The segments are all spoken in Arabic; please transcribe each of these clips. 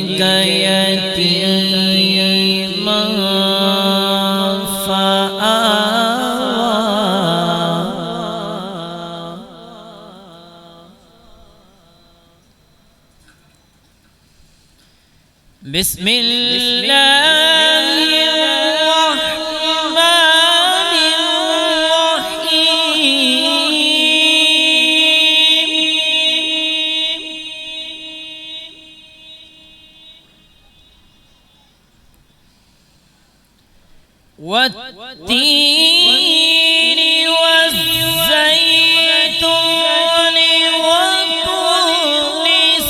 بك يتيما فآوى بسم الله والتين والزيتون وطور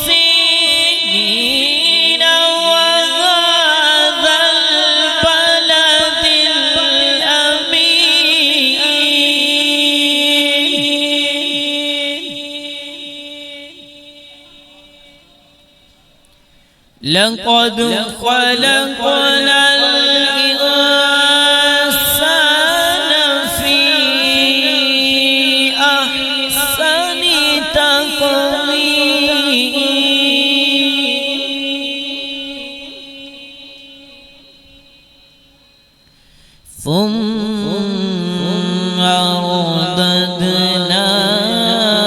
سينين وهذا البلد الأمين لقد خلقنا ثم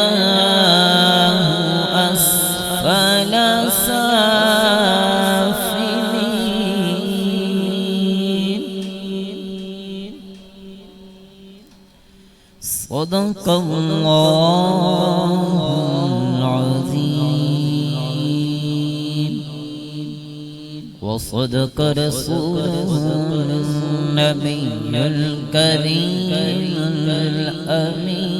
رددناه أسفل سافلين صدق الله العظيم وصدق رسوله النبي الكريم الأمين